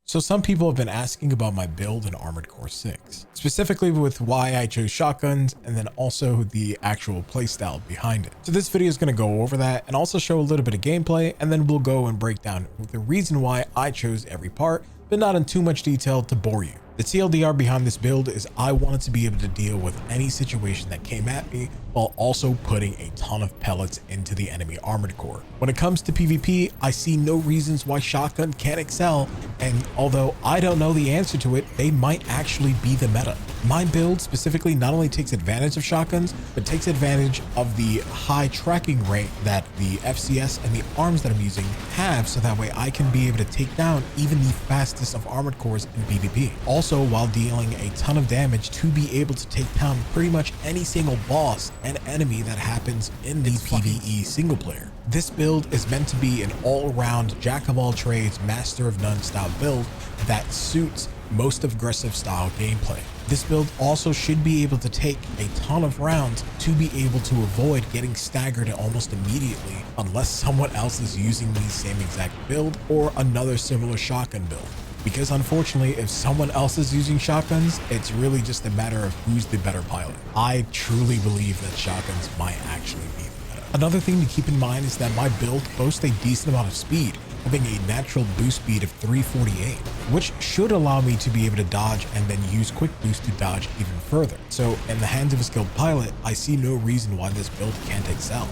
So some people have been asking about my build in Armored Core 6, specifically with why I chose shotguns and then also the actual playstyle behind it. So this video is going to go over that and also show a little bit of gameplay, and then we'll go and break down the reason why I chose every part, but not in too much detail to bore you. The TLDR behind this build is I wanted to be able to deal with any situation that came at me while also putting a ton of pellets into the enemy armored core. When it comes to PvP, I see no reasons why shotgun can't excel, and although I don't know the answer to it, they might actually be the meta. My build specifically not only takes advantage of shotguns, but takes advantage of the high tracking rate that the FCS and the arms that I'm using have, so that way I can be able to take down even the fastest of armored cores in PvP. Also, while dealing a ton of damage to be able to take down pretty much any single boss and enemy that happens in the PvE single player. This build is meant to be an all-around jack of all trades, master of none style build that suits most aggressive style gameplay. This build also should be able to take a ton of rounds to be able to avoid getting staggered almost immediately unless someone else is using the same exact build or another similar shotgun build. Because unfortunately, if someone else is using shotguns, it's really just a matter of who's the better pilot. I truly believe that shotguns might actually be the meta. Another thing to keep in mind is that my build boasts a decent amount of speed, having a natural boost speed of 348, which should allow me to be able to dodge and then use quick boost to dodge even further. So in the hands of a skilled pilot, I see no reason why this build can't excel.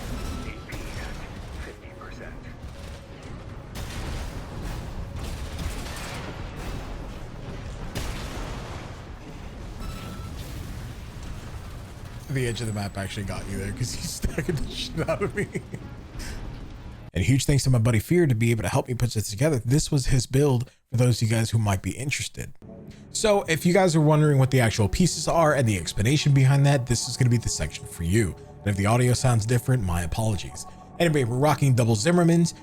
The edge of the map actually got you there because he's stacking the shit out of me. And huge thanks to my buddy Fear to be able to help me put this together. This was his build for those of you guys who might be interested. So if you guys are wondering what the actual pieces are and the explanation behind that, this is going to be the section for you. And if the audio sounds different, my apologies. Anyway, we're rocking double Zimmermans,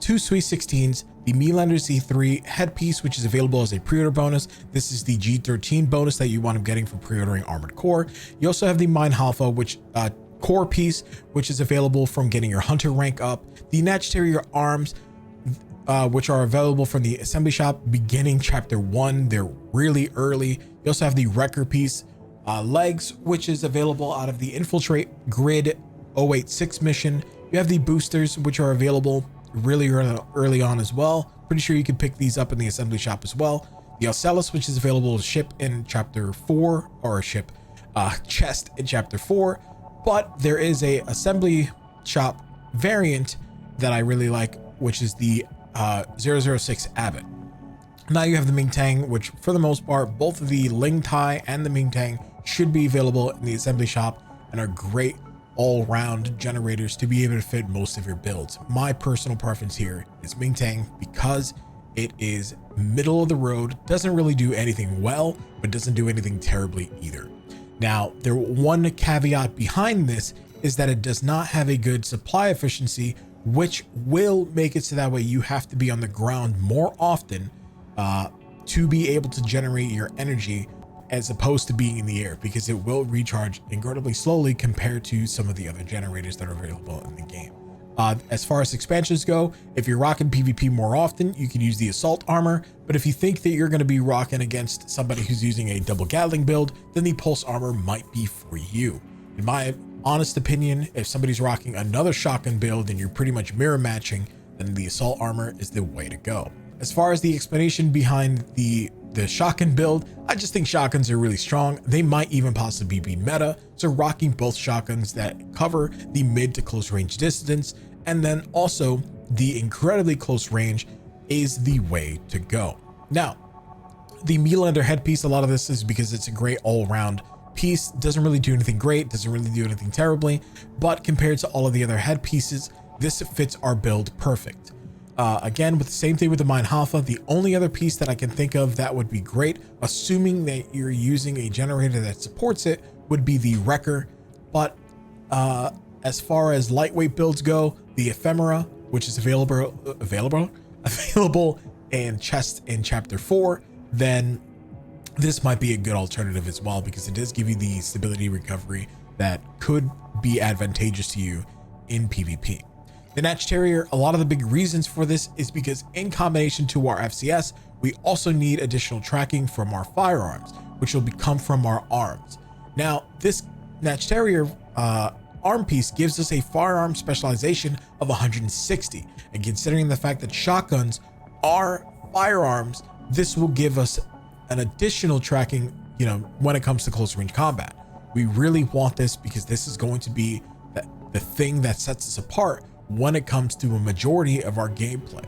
two Sweet 16s, the Melander Z3 headpiece, which is available as a pre-order bonus. This is the G13 bonus that you wind up getting for pre-ordering Armored Core. You also have the Mine Alpha, which core piece, which is available from getting your Hunter rank up. The Nachterior arms, which are available from the assembly shop beginning chapter 1. They're really early. You also have the Wrecker piece legs, which is available out of the Infiltrate Grid 086 mission. You have the boosters, which are available really early on as well. Pretty sure you can pick these up in the assembly shop as well. The Ocellus, which is available to ship in chapter 4, or ship chest in chapter 4. But there is a assembly shop variant that I really like, which is the 006 Abbott. Now you have the Ming Tang, which for the most part, both the Ling Tai and the Ming Tang should be available in the assembly shop and are great all-round generators to be able to fit most of your builds. My personal preference here is Ming Tang because it is middle of the road, doesn't really do anything well, but doesn't do anything terribly either. Now, the one caveat behind this is that it does not have a good supply efficiency, which will make it so that way you have to be on the ground more often to be able to generate your energy as opposed to being in the air, because it will recharge incredibly slowly compared to some of the other generators that are available in the game. As far as expansions go, if you're rocking PvP more often, you can use the assault armor, but if you think that you're going to be rocking against somebody who's using a double Gatling build, then the pulse armor might be for you. In my honest opinion, if somebody's rocking another shotgun build and you're pretty much mirror matching, then the assault armor is the way to go. As far as the explanation behind the shotgun build, I just think shotguns are really strong. They might even possibly be meta, so rocking both shotguns that cover the mid to close range distance and then also the incredibly close range is the way to go. Now, the Melander headpiece, a lot of this is because it's a great all-around piece. Doesn't really do anything great, doesn't really do anything terribly, but compared to all of the other headpieces, this fits our build perfect. Again, with the same thing with the Mine Alpha, the only other piece that I can think of that would be great, assuming that you're using a generator that supports it, would be the Wrecker. But as far as lightweight builds go, the Ephemera, which is available in chest in chapter 4, then this might be a good alternative as well, because it does give you the stability recovery that could be advantageous to you in PvP. The Nachterior, a lot of the big reasons for this is because in combination to our FCS, we also need additional tracking from our firearms, which will come from our arms. Now, this Natch Terrier arm piece gives us a firearm specialization of 160. And considering the fact that shotguns are firearms, this will give us an additional tracking, you know, when it comes to close range combat. We really want this because this is going to be the thing that sets us apart when it comes to a majority of our gameplay.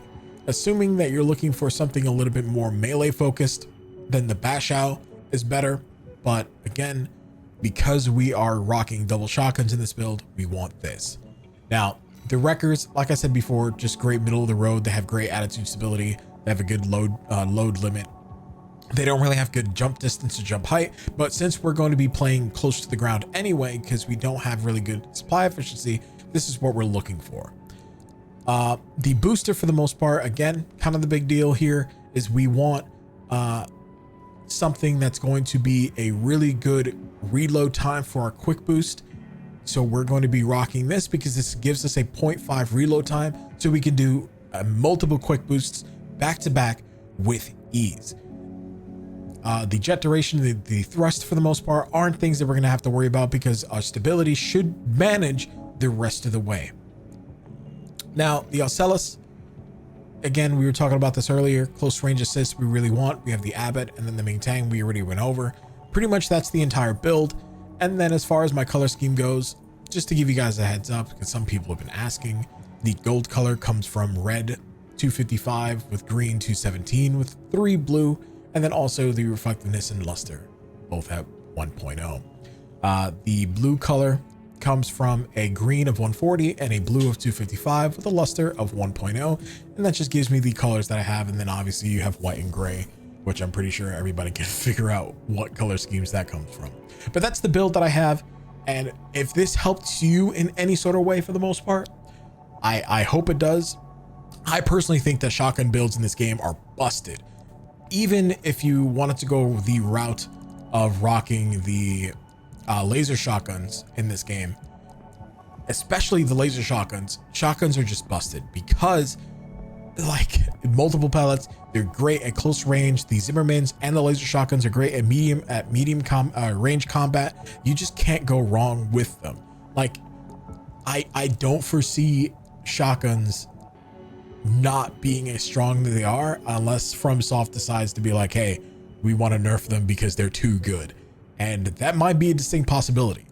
Assuming that you're looking for something a little bit more melee focused, then the Bashow is better. But again, because we are rocking double shotguns in this build, we want this. Now, the Wreckers, like I said before, just great middle of the road. They have great attitude stability. They have a good load limit. They don't really have good jump distance or jump height, but since we're going to be playing close to the ground anyway, because we don't have really good supply efficiency, this is what we're looking for. The booster, for the most part, again, kind of the big deal here is we want something that's going to be a really good reload time for our quick boost. So we're going to be rocking this because this gives us a 0.5 reload time, so we can do multiple quick boosts back to back with ease. The jet duration, the thrust, for the most part, aren't things that we're going to have to worry about because our stability should manage the rest of the way. Now, the Ocellus, again, we were talking about this earlier. Close range assist we really want. We have the Abbott and then the Ming-Tang we already went over. Pretty much that's the entire build. And then as far as my color scheme goes, just to give you guys a heads up, because some people have been asking, the gold color comes from red 255 with green 217 with 3 blue, and then also the reflectiveness and luster, both at 1.0. The blue color comes from a green of 140 and a blue of 255 with a luster of 1.0, and that just gives me the colors that I have. And then obviously you have white and gray, which I'm pretty sure everybody can figure out what color schemes that comes from. But that's the build that I have, and if this helps you in any sort of way, for the most part, I hope it does. I personally think that shotgun builds in this game are busted. Even if you wanted to go the route of rocking the laser shotguns in this game, especially the laser shotguns are just busted because, like, multiple pellets, they're great at close range. The Zimmermans and the laser shotguns are great at medium range combat. You just can't go wrong with them. Like, I don't foresee shotguns not being as strong as they are unless FromSoft decides to be like, hey, we want to nerf them because they're too good. And that might be a distinct possibility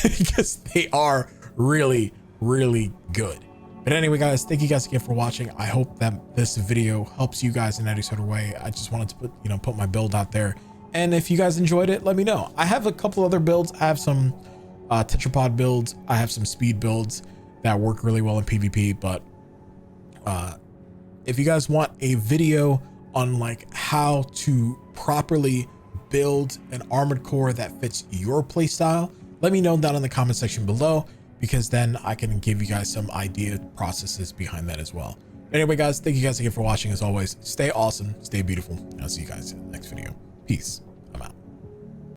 because they are really, really good. But anyway, guys, thank you guys again for watching. I hope that this video helps you guys in any sort of way. I just wanted to put my build out there. And if you guys enjoyed it, let me know. I have a couple other builds. I have some tetrapod builds. I have some speed builds that work really well in PvP. But if you guys want a video on like how to properly build an armored core that fits your playstyle, let me know down in the comment section below, because then I can give you guys some idea processes behind that as well. Anyway, guys, thank you guys again for watching. As always, stay awesome, stay beautiful, and I'll see you guys in the next video. Peace.